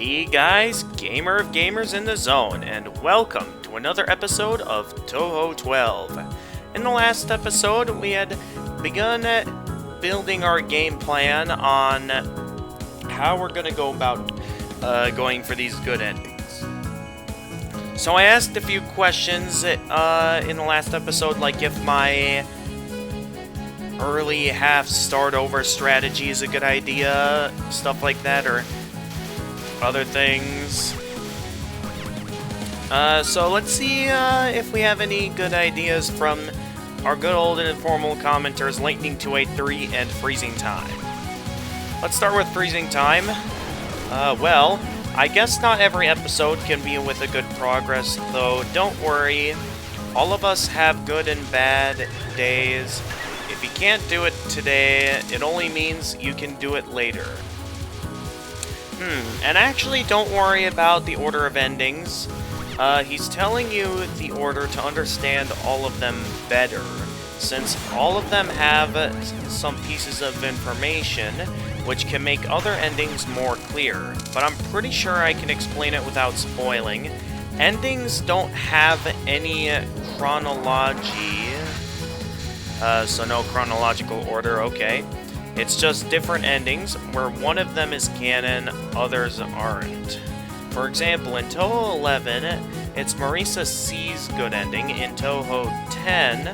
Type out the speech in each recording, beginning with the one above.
Hey guys, Gamer of Gamers in the Zone, and welcome to another episode of Touhou 12. In the last episode, we had begun building our game plan on how we're going to go about going for these good endings. So I asked a few questions in the last episode, like if my early half start over strategy is a good idea, stuff like that, or other things. So let's see if we have any good ideas from our good old and informal commenters, Lightning283 and Freezing Time. Let's start with Freezing Time. Well, I guess not every episode can be with a good progress, though don't worry. All of us have good and bad days. If you can't do it today, it only means you can do it later. And actually, don't worry about the order of endings. He's telling you the order to understand all of them better, since all of them have some pieces of information which can make other endings more clear. But I'm pretty sure I can explain it without spoiling. Endings don't have any chronology, so no chronological order, okay. It's just different endings, where one of them is canon, others aren't. For example, in Touhou 11, it's Marisa C's good ending. In Touhou 10,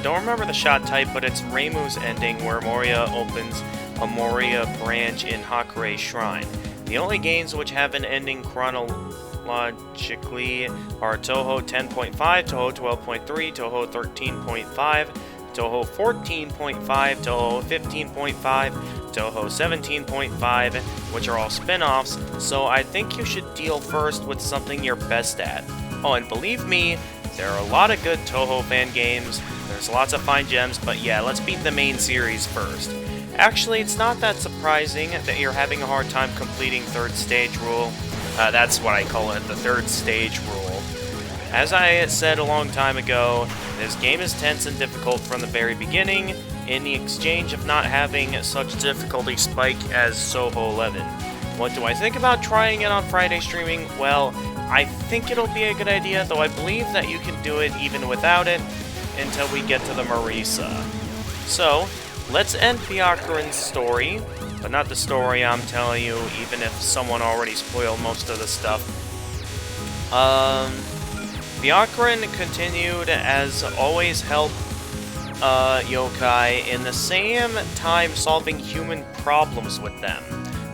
don't remember the shot type, but it's Reimu's ending, where Moria opens a Moria branch in Hakurei Shrine. The only games which have an ending chronologically are Touhou 10.5, Touhou 12.3, Touhou 13.5, Touhou 14.5, Touhou 15.5, Touhou 17.5, which are all spin-offs, so I think you should deal first with something you're best at. Oh, and believe me, there are a lot of good Touhou fan games, there's lots of fine gems, but yeah, let's beat the main series first. Actually, it's not that surprising that you're having a hard time completing third stage rule. That's what I call it, the third stage rule. As I said a long time ago, this game is tense and difficult from the very beginning, in the exchange of not having such difficulty spike as Touhou 11. What do I think about trying it on Friday streaming? Well, I think it'll be a good idea, though I believe that you can do it even without it until we get to the Marisa. So, let's end Byakuran's story, but not the story I'm telling you, even if someone already spoiled most of the stuff. Byakuran continued, as always, help yokai, in the same time solving human problems with them.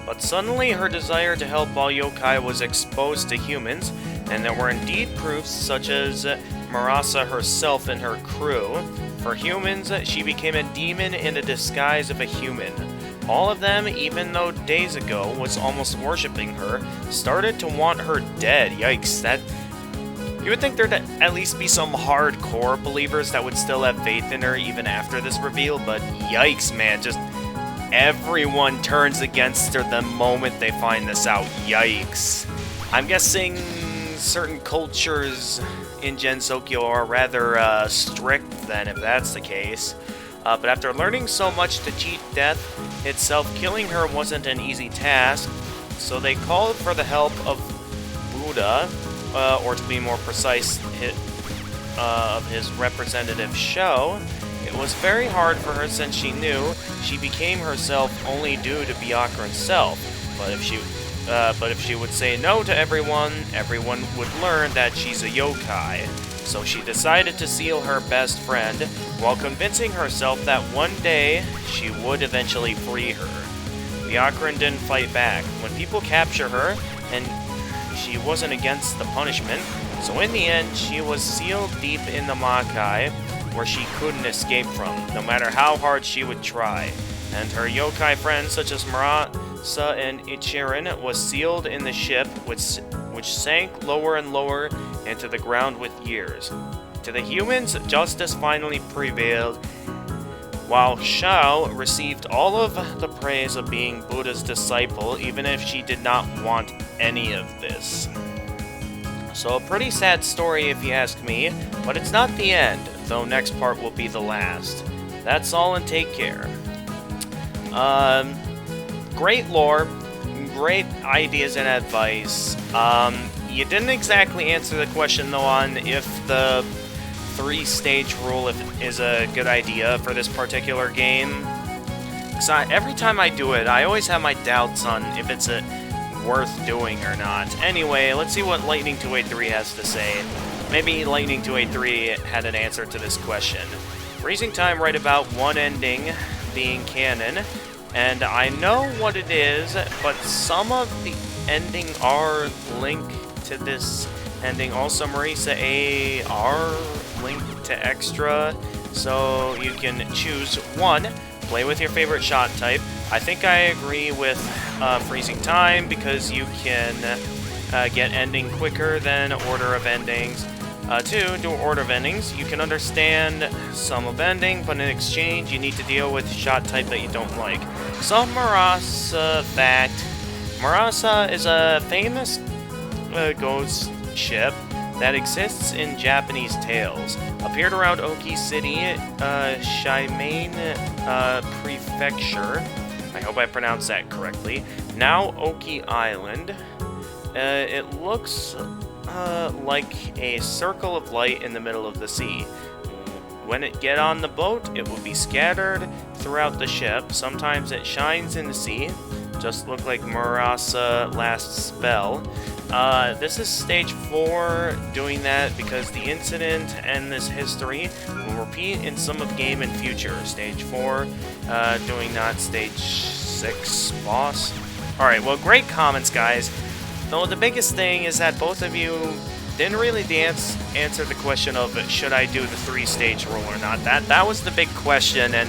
But suddenly her desire to help all yokai was exposed to humans, and there were indeed proofs such as Marasa herself and her crew. For humans, she became a demon in the disguise of a human. All of them, even though days ago was almost worshipping her, started to want her dead. Yikes, that... You would think there'd at least be some hardcore believers that would still have faith in her even after this reveal, but yikes, man, just everyone turns against her the moment they find this out. Yikes. I'm guessing certain cultures in Gensokyo are rather strict then, if that's the case. But after learning so much to cheat death itself, killing her wasn't an easy task, so they called for the help of Buddha, or to be more precise, of his representative Sho. It was very hard for her since she knew she became herself only due to Byakuran's self. But if she would say no to everyone, everyone would learn that she's a yokai. So she decided to seal her best friend, while convincing herself that one day she would eventually free her. Byakuran didn't fight back. When people capture her, and she wasn't against the punishment, so in the end, she was sealed deep in the Makai, where she couldn't escape from, no matter how hard she would try. And her yokai friends, such as Marasa and Ichirin, was sealed in the ship, which sank lower and lower into the ground with years. To the humans, justice finally prevailed, while Shao received all of the praise of being Buddha's disciple, even if she did not want any of this. So a pretty sad story if you ask me, but it's not the end, though next part will be the last. That's all, and take care. Great lore, great ideas and advice. You didn't exactly answer the question, though, on if the 3-stage rule is a good idea for this particular game. Because every time I do it, I always have my doubts on if it's worth doing or not. Anyway, let's see what Lightning 283 has to say. Maybe Lightning 283 had an answer to this question. Freezing Time write about one ending being canon, and I know what it is, but some of the ending are linked to this ending. Also, Marisa A are linked to extra, so you can choose one. Play with your favorite shot type. I think I agree with Freezing Time because you can get ending quicker than Order of Endings. 2, do Order of Endings. You can understand some of ending, but in exchange, you need to deal with shot type that you don't like. Some Marasa fact. Marasa is a famous ghost ship that exists in Japanese tales. Appeared around Oki City, Shimane Prefecture. I hope I pronounced that correctly. Now Oki Island. It looks like a circle of light in the middle of the sea. When it get on the boat, it will be scattered throughout the ship. Sometimes it shines in the sea. Just look like Marasa last spell. This is stage 4 doing that because the incident and this history will repeat in some of game in future. Stage 4 doing not stage 6 boss. Alright, well, great comments, guys. Though the biggest thing is that both of you didn't really answer the question of should I do the 3-stage rule or not. That was the big question, and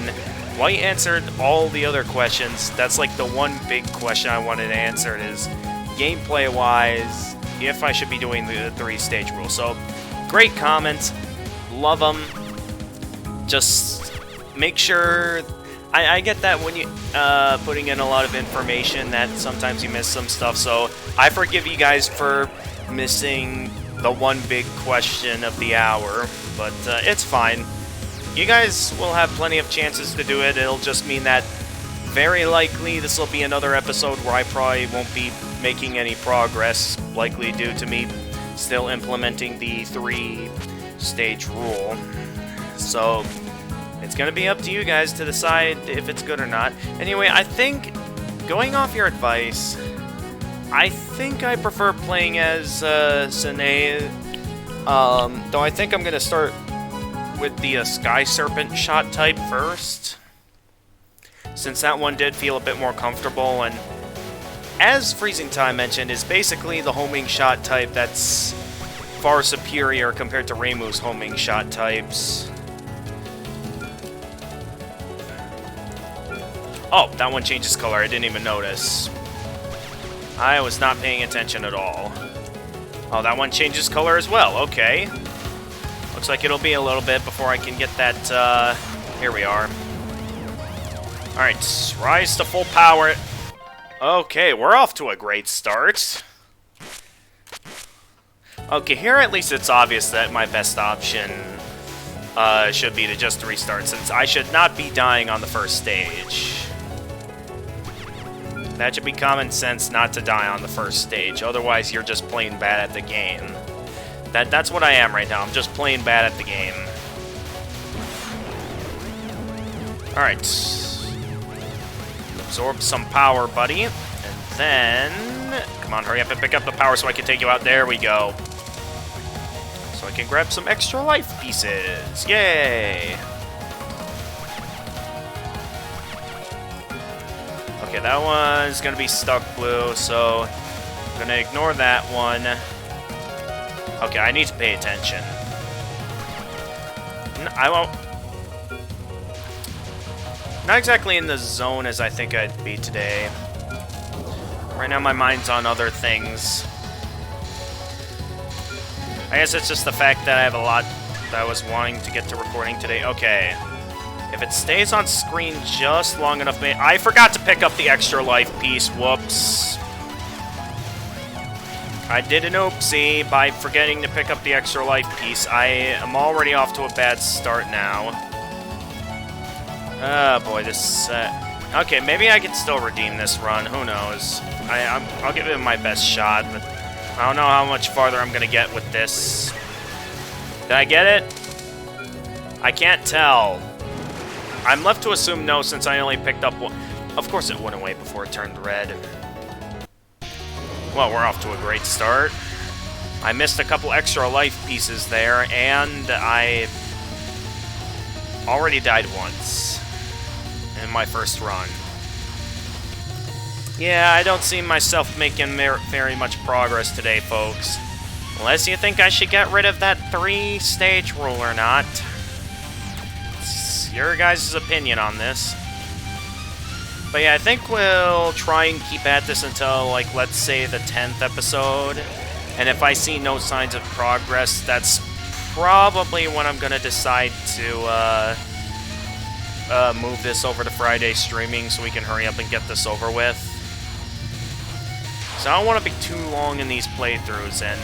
White answered all the other questions. That's like the one big question I wanted answered is gameplay-wise, if I should be doing the 3-stage rule. So, great comments. Love them. Just make sure... I get that when you putting in a lot of information that sometimes you miss some stuff, so I forgive you guys for missing the one big question of the hour, but it's fine. You guys will have plenty of chances to do it. It'll just mean that very likely this will be another episode where I probably won't be making any progress, likely due to me still implementing the 3-stage rule. So it's going to be up to you guys to decide if it's good or not. Anyway, I think, going off your advice, I think I prefer playing as Sine, though I think I'm going to start with the Sky Serpent shot type first, since that one did feel a bit more comfortable, and as Freezing Time mentioned, is basically the homing shot type that's far superior compared to Reimu's homing shot types. Oh, that one changes color. I didn't even notice. I was not paying attention at all. Oh, that one changes color as well. Okay. Looks like it'll be a little bit before I can get that, here we are. Alright, rise to full power. Okay, we're off to a great start. Okay, here at least it's obvious that my best option should be to just restart, since I should not be dying on the first stage. That should be common sense not to die on the first stage, otherwise you're just plain bad at the game. That's what I am right now, I'm just plain bad at the game. Alright. Absorb some power, buddy. And then... Come on, hurry up and pick up the power so I can take you out. There we go. So I can grab some extra life pieces. Yay! Okay, that one's gonna be stuck blue, so I'm gonna ignore that one. Okay, I need to pay attention. I won't... Not exactly in the zone as I think I'd be today. Right now my mind's on other things. I guess it's just the fact that I have a lot that I was wanting to get to recording today. Okay. If it stays on screen just long enough... I forgot to pick up the extra life piece. Whoops. I did an oopsie by forgetting to pick up the extra life piece. I am already off to a bad start now. Oh boy, this Okay, maybe I can still redeem this run. Who knows? I'll give it my best shot, but I don't know how much farther I'm gonna get with this. Did I get it? I can't tell. I'm left to assume no, since I only picked up one. Of course it went away before it turned red. Well, we're off to a great start. I missed a couple extra life pieces there, and I already died once in my first run. Yeah, I don't see myself making very much progress today, folks. Unless you think I should get rid of that 3-stage rule or not. It's your guys' opinion on this. But yeah, I think we'll try and keep at this until, like, let's say the 10th episode. And if I see no signs of progress, that's probably when I'm gonna decide to move this over to Friday streaming so we can hurry up and get this over with. So I don't want to be too long in these playthroughs, and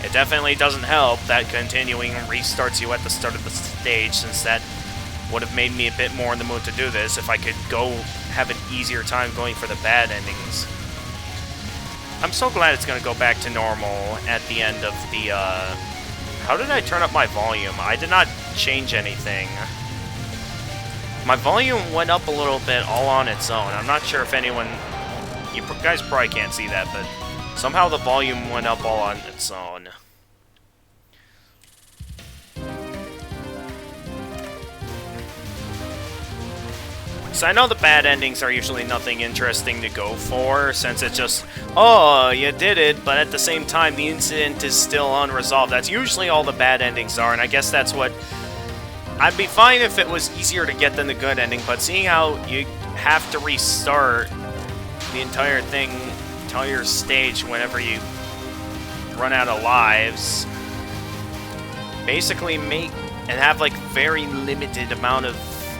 it definitely doesn't help that continuing restarts you at the start of the stage, since that would have made me a bit more in the mood to do this if I could go have an easier time going for the bad endings. I'm so glad it's going to go back to normal at the end of the, How did I turn up my volume? I did not change anything. My volume went up a little bit all on its own. I'm not sure if anyone... You guys probably can't see that, but somehow the volume went up all on its own. So I know the bad endings are usually nothing interesting to go for, since it's just, oh, you did it, but at the same time, the incident is still unresolved. That's usually all the bad endings are, and I guess that's what... I'd be fine if it was easier to get than the good ending, but seeing how you have to restart the entire thing, entire stage whenever you run out of lives, basically and have like very limited amount of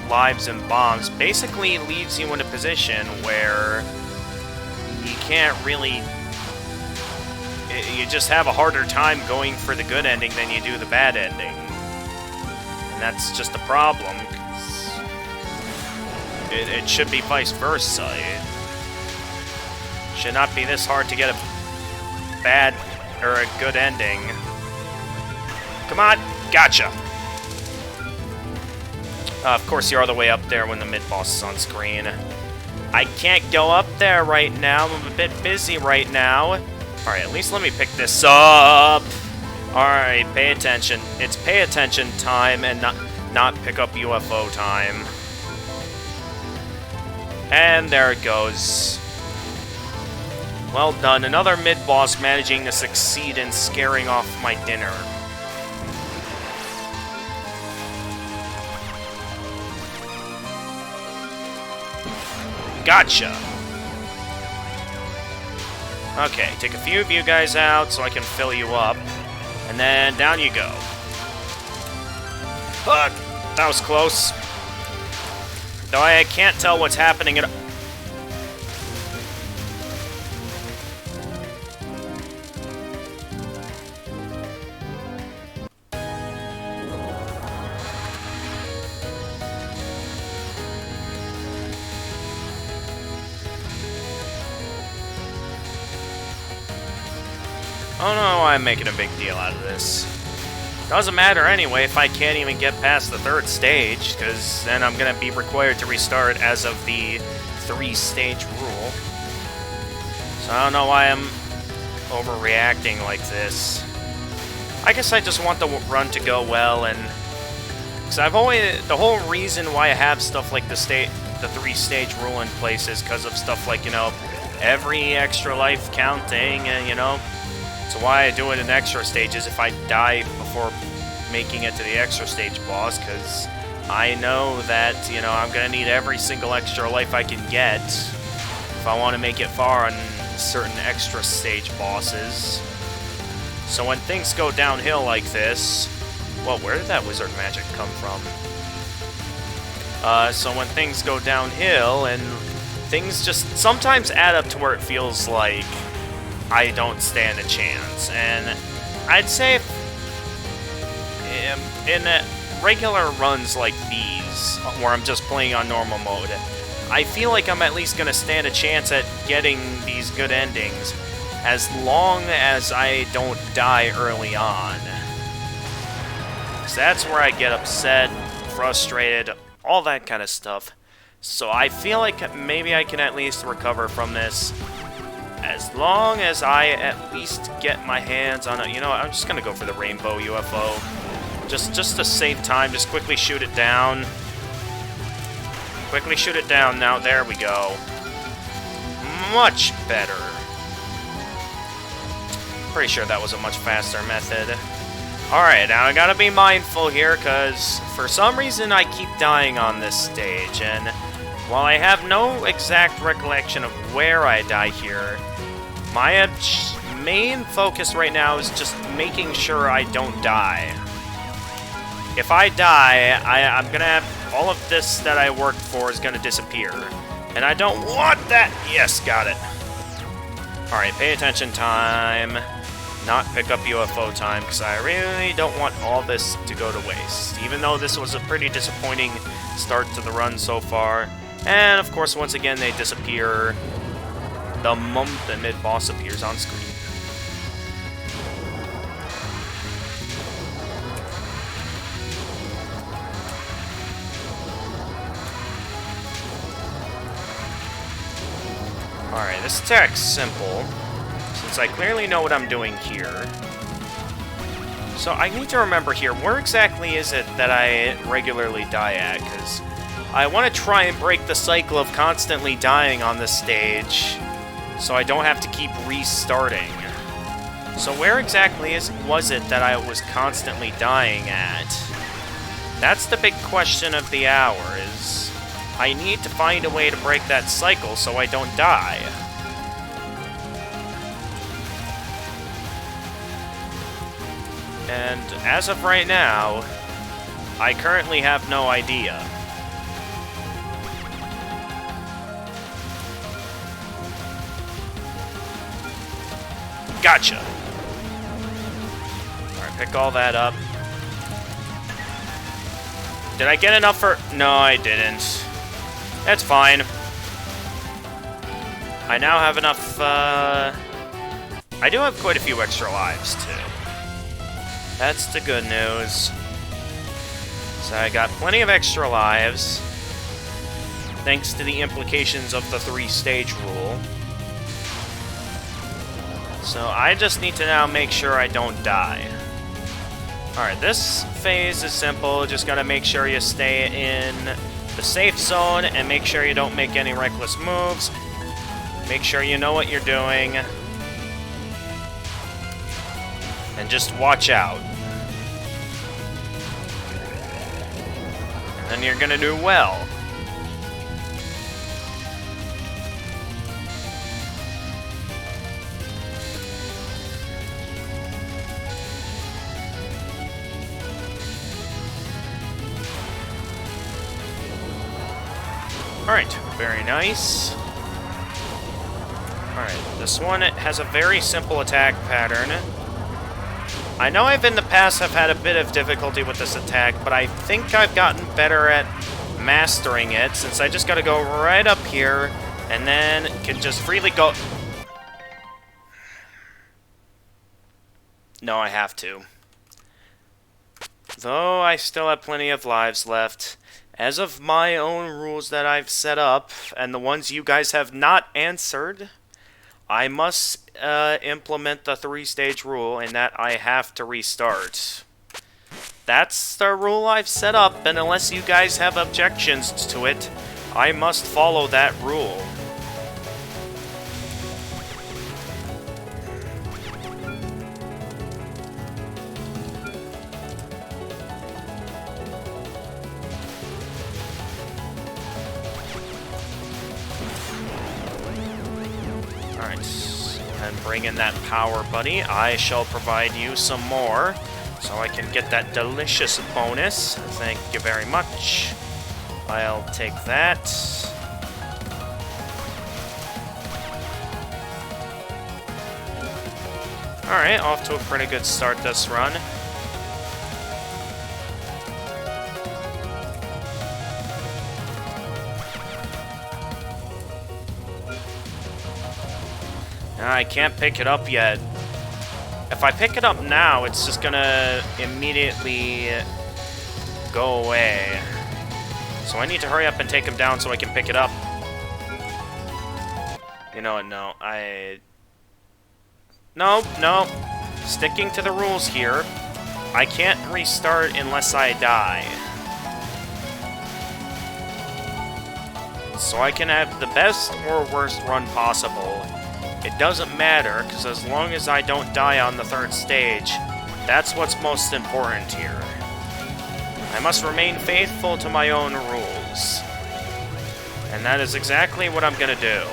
lives and bombs, basically leaves you in a position where you can't really... You just have a harder time going for the good ending than you do the bad ending. And that's just a problem. It should be vice versa. It should not be this hard to get a bad or a good ending. Come on! Gotcha! Of course, you're all the way up there when the mid-boss is on screen. I can't go up there right now. I'm a bit busy right now. Alright, at least let me pick this up. Alright, pay attention. It's pay attention time and not pick up UFO time. And there it goes. Well done. Another mid-boss managing to succeed in scaring off my dinner. Gotcha! Okay, take a few of you guys out so I can fill you up. And then down you go. Fuck! That was close. Though I can't tell what's happening at... I don't know why I'm making a big deal out of this. Doesn't matter anyway if I can't even get past the 3rd stage, because then I'm going to be required to restart as of the 3-stage rule. So I don't know why I'm overreacting like this. I guess I just want the run to go well, and... Because I've always... The whole reason why I have stuff like the 3-stage rule in place is because of stuff like, you know, every extra life counting, and, you know... So why I do it in extra stages if I die before making it to the extra stage boss, because I know that, you know, I'm going to need every single extra life I can get if I want to make it far on certain extra stage bosses. So when things go downhill like this... Well, where did that wizard magic come from? So when things go downhill and things just sometimes add up to where it feels like I don't stand a chance, and I'd say in regular runs like these, where I'm just playing on normal mode, I feel like I'm at least gonna stand a chance at getting these good endings as long as I don't die early on. So that's where I get upset, frustrated, all that kind of stuff. So I feel like maybe I can at least recover from this as long as I at least get my hands on it. You know what, I'm just gonna go for the rainbow UFO. Just to save time, just quickly shoot it down. Quickly shoot it down now, there we go. Much better. Pretty sure that was a much faster method. Alright, now I gotta be mindful here, because for some reason I keep dying on this stage, and while I have no exact recollection of where I die here, my main focus right now is just making sure I don't die. If I die, I'm gonna have all of this that I worked for is gonna disappear. And I don't want that! Yes, got it. Alright, pay attention time. Not pick up UFO time, because I really don't want all this to go to waste. Even though this was a pretty disappointing start to the run so far. And, of course, once again, they disappear the moment the mid-boss appears on screen. Alright, this attack's simple, since I clearly know what I'm doing here. So I need to remember here, where exactly is it that I regularly die at? Because I want to try and break the cycle of constantly dying on this stage, so I don't have to keep restarting. So where exactly was it that I was constantly dying at? That's the big question of the hour, is I need to find a way to break that cycle so I don't die. And as of right now, I currently have no idea. Gotcha! Alright, pick all that up. Did I get enough for... No, I didn't. That's fine. I now have enough, I do have quite a few extra lives, too. That's the good news. So I got plenty of extra lives, thanks to the implications of the 3-stage rule. So I just need to now make sure I don't die. Alright, this phase is simple. Just gotta make sure you stay in the safe zone and make sure you don't make any reckless moves. Make sure you know what you're doing. And just watch out. And then you're gonna do well. Alright, very nice. Alright, this one has a very simple attack pattern. I know I've in the past have had a bit of difficulty with this attack, but I think I've gotten better at mastering it, since I just gotta go right up here, and then can just freely go... No, I have to. Though I still have plenty of lives left. As of my own rules that I've set up, and the ones you guys have not answered, I must implement the 3-stage rule, in that I have to restart. That's the rule I've set up, and unless you guys have objections to it, I must follow that rule. And bring in that power, buddy. I shall provide you some more, so I can get that delicious bonus. Thank you very much. I'll take that. Alright, off to a pretty good start this run. I can't pick it up yet. If I pick it up now, it's just gonna immediately go away. So I need to hurry up and take him down so I can pick it up. You know what, no, No. Sticking to the rules here. I can't restart unless I die. So I can have the best or worst run possible. It doesn't matter, because as long as I don't die on the third stage, that's what's most important here. I must remain faithful to my own rules. And that is exactly what I'm gonna do.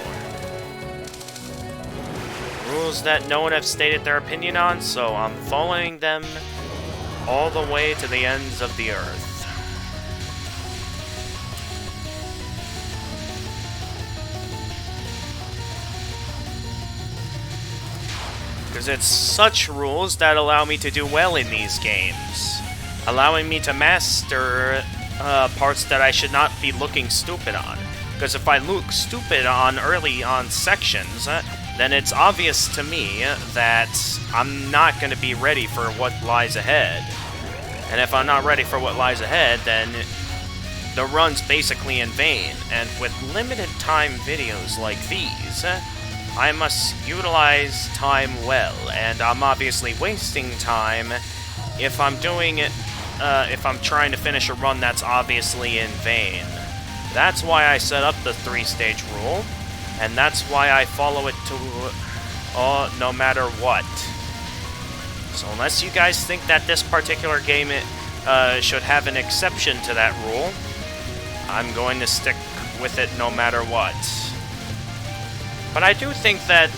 Rules that no one has stated their opinion on, so I'm following them all the way to the ends of the earth. Because it's such rules that allow me to do well in these games, allowing me to master parts that I should not be looking stupid on. Because if I look stupid on early on sections, then it's obvious to me that I'm not going to be ready for what lies ahead. And if I'm not ready for what lies ahead, then the run's basically in vain. And with limited time videos like these, I must utilize time well, and I'm obviously wasting time if I'm doing it, if I'm trying to finish a run that's obviously in vain. That's why I set up the 3-stage rule, and that's why I follow it to no matter what. So unless you guys think that this particular game should have an exception to that rule, I'm going to stick with it no matter what. But I do think that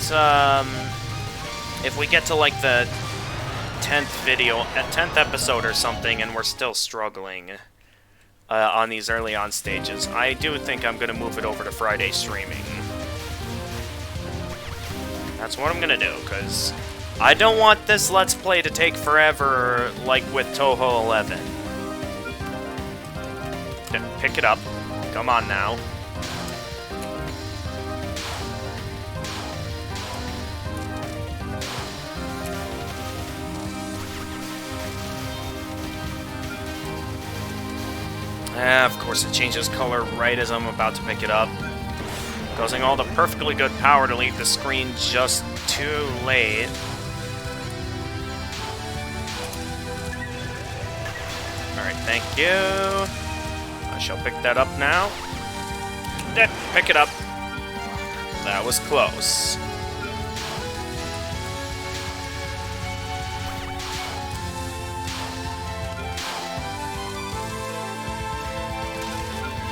if we get to like the 10th episode or something, and we're still struggling on these early on stages, I do think I'm going to move it over to Friday streaming. That's what I'm going to do, because I don't want this Let's Play to take forever like with Touhou 11. Pick it up. Come on now. Of course it changes color right as I'm about to pick it up, causing all the perfectly good power to leave the screen just too late. Alright, thank you. I shall pick that up now. Pick it up. That was close.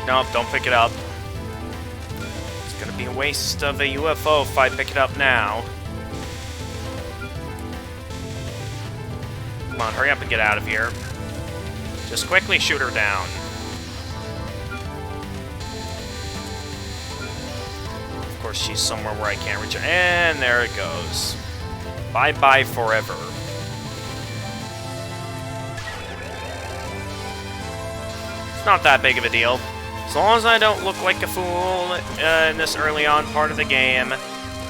Nope, don't pick it up. It's gonna be a waste of a UFO if I pick it up now. Come on, hurry up and get out of here. Just quickly shoot her down. Of course, she's somewhere where I can't reach her. And there it goes. Bye-bye forever. It's not that big of a deal. As long as I don't look like a fool in this early on part of the game,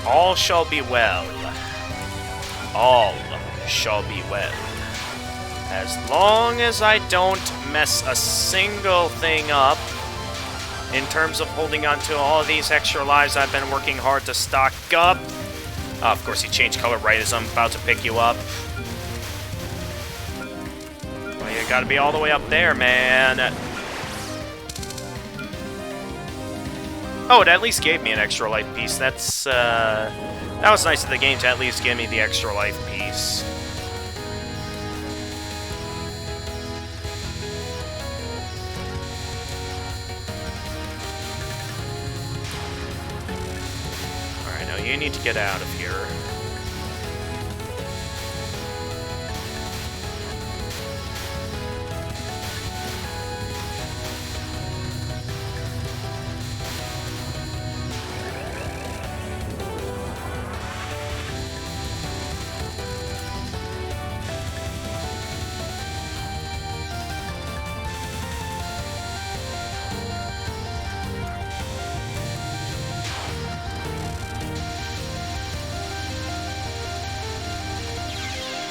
all shall be well. All shall be well. As long as I don't mess a single thing up in terms of holding on to all of these extra lives I've been working hard to stock up. Of course, he changed color right as I'm about to pick you up. Well, you gotta be all the way up there, man. Oh, it at least gave me an extra life piece. That was nice of the game to at least give me the extra life piece. Alright, now you need to get out of here.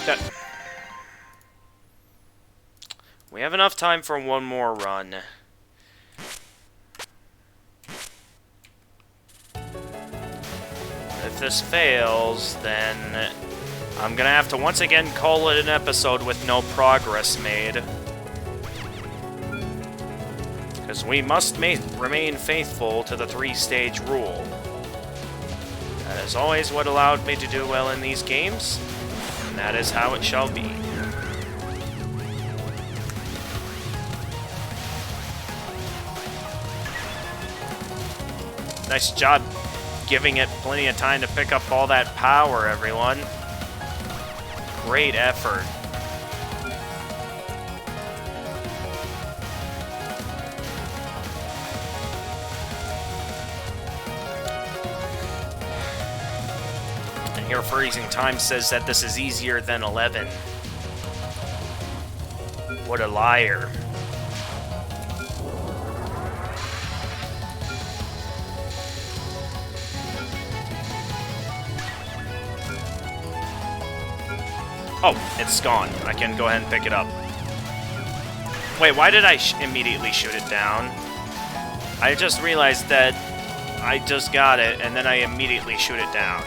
that... We have enough time for one more run. If this fails, then I'm gonna have to once again call it an episode with no progress made. Because we must remain faithful to the 3-stage rule. That is always what allowed me to do well in these games, and that is how it shall be. Nice job giving it plenty of time to pick up all that power, everyone. Great effort. And here Freezing Time says that this is easier than 11. What a liar. Oh, it's gone. I can go ahead and pick it up. Wait, why did I immediately shoot it down? I just realized that I just got it, and then I immediately shoot it down.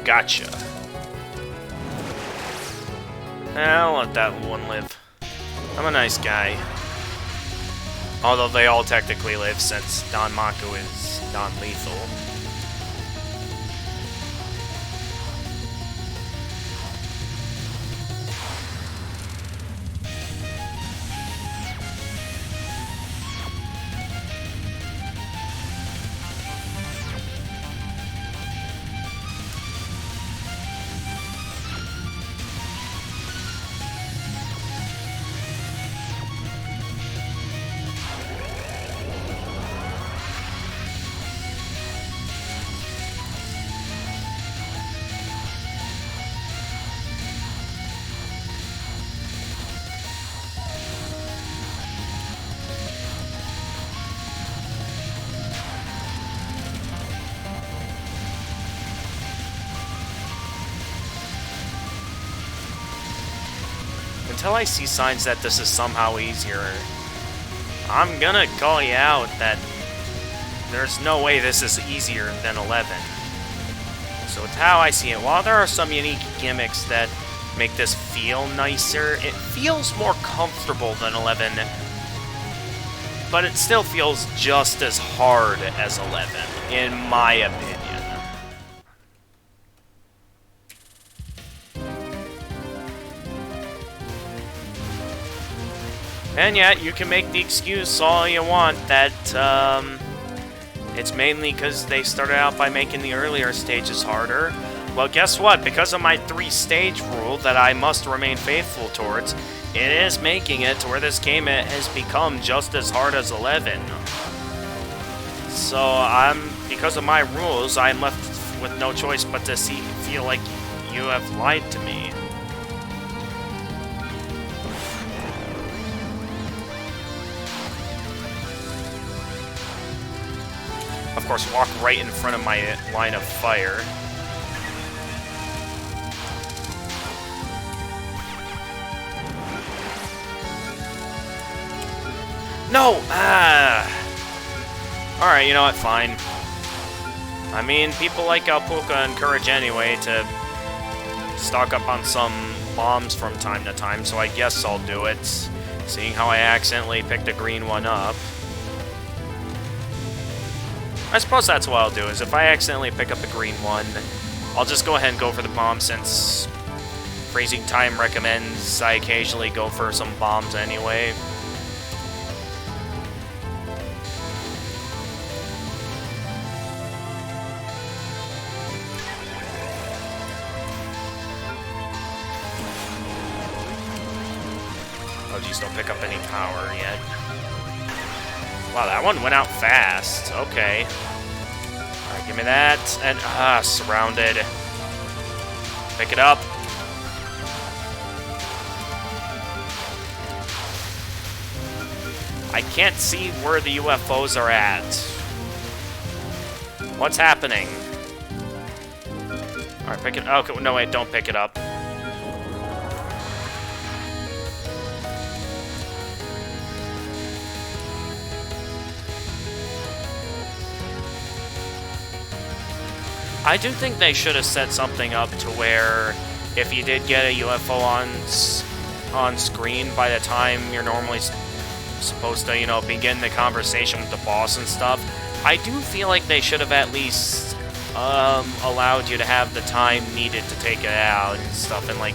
Gotcha. I'll let that one live. I'm a nice guy. Although they all technically live, since Don Mako is non-lethal. Until I see signs that this is somehow easier, I'm gonna call you out that there's no way this is easier than 11. So it's how I see it. While there are some unique gimmicks that make this feel nicer, it feels more comfortable than 11, but it still feels just as hard as 11, in my opinion. And yet, you can make the excuse all you want that, it's mainly because they started out by making the earlier stages harder. Well, guess what? Because of my 3-stage rule that I must remain faithful towards, it is making it to where this game has become just as hard as 11. So, because of my rules, I'm left with no choice but to feel like you have lied to me. Of course, walk right in front of my line of fire. No! Alright, you know what, fine. I mean, people like Alpuka encourage anyway to stock up on some bombs from time to time, so I guess I'll do it, seeing how I accidentally picked a green one up. I suppose that's what I'll do, is if I accidentally pick up a green one, I'll just go ahead and go for the bomb, since Freezing Time recommends I occasionally go for some bombs anyway. Oh geez, don't pick up any power yet. Wow, that one went out fast. Okay. Alright, give me that. And, surrounded. Pick it up. I can't see where the UFOs are at. What's happening? Alright, pick it... Okay, no, wait, don't pick it up. I do think they should have set something up to where if you did get a UFO on screen by the time you're normally supposed to, you know, begin the conversation with the boss and stuff, I do feel like they should have at least allowed you to have the time needed to take it out and stuff, and like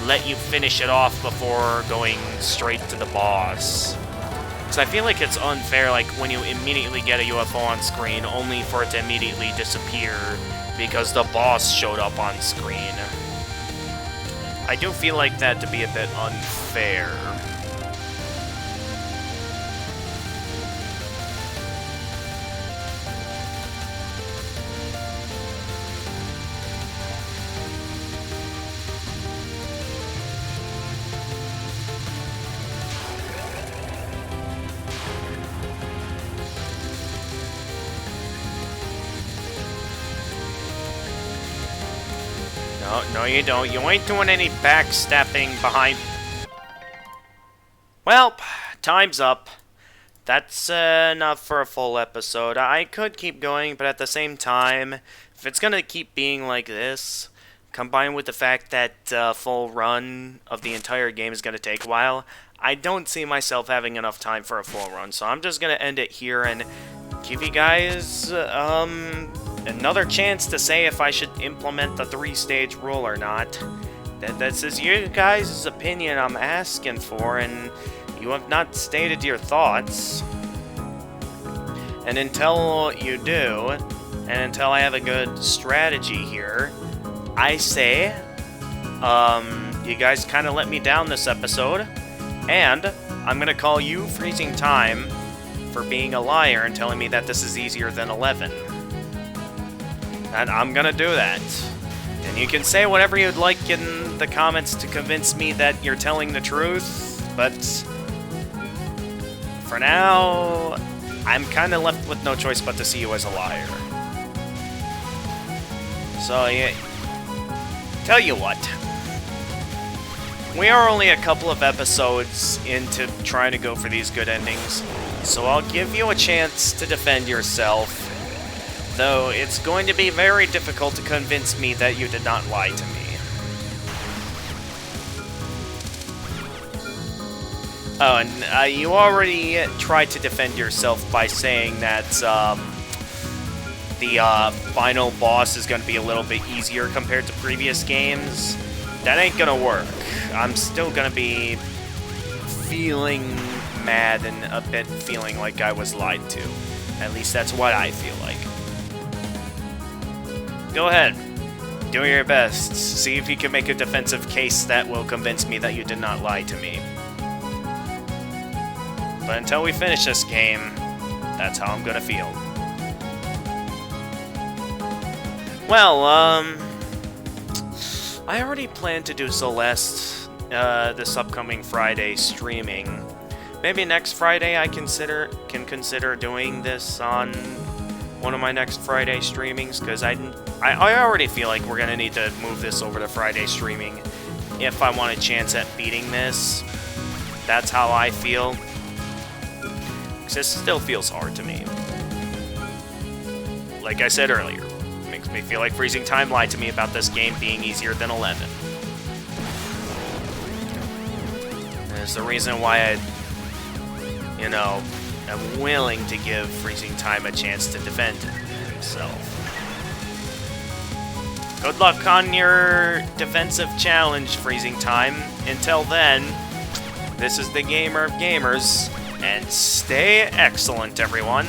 let you finish it off before going straight to the boss. Because I feel like it's unfair, like when you immediately get a UFO on screen, only for it to immediately disappear because the boss showed up on screen. I do feel like that to be a bit unfair. No, you don't. You ain't doing any backstepping behind... Well, time's up. That's enough for a full episode. I could keep going, but at the same time, if it's gonna keep being like this, combined with the fact that full run of the entire game is gonna take a while, I don't see myself having enough time for a full run. So I'm just gonna end it here and give you guys, another chance to say if I should implement the 3-stage rule or not. This is you guys' opinion I'm asking for, and you have not stated your thoughts. And until you do, and until I have a good strategy here, I say, you guys kind of let me down this episode, and I'm gonna call you Freezing Time for being a liar and telling me that this is easier than 11. And I'm gonna do that. And you can say whatever you'd like in the comments to convince me that you're telling the truth, but for now, I'm kind of left with no choice but to see you as a liar. So, yeah, tell you what. We are only a couple of episodes into trying to go for these good endings, so I'll give you a chance to defend yourself. Though it's going to be very difficult to convince me that you did not lie to me. Oh, and you already tried to defend yourself by saying that the final boss is going to be a little bit easier compared to previous games. That ain't gonna work. I'm still gonna be feeling mad and a bit feeling like I was lied to. At least that's what I feel like. Go ahead. Do your best. See if you can make a defensive case that will convince me that you did not lie to me. But until we finish this game, that's how I'm gonna feel. Well, I already planned to do Celeste this upcoming Friday streaming. Maybe next Friday I can consider doing this on one of my next Friday streamings, because I already feel like we're gonna need to move this over to Friday streaming if I want a chance at beating this. That's how I feel. Because this still feels hard to me. Like I said earlier, it makes me feel like Freezing Time lied to me about this game being easier than 11. There's the reason why I, you know, am willing to give Freezing Time a chance to defend himself. Good luck on your defensive challenge, Freezing Time. Until then, this is the Gamer of Gamers, and stay excellent, everyone.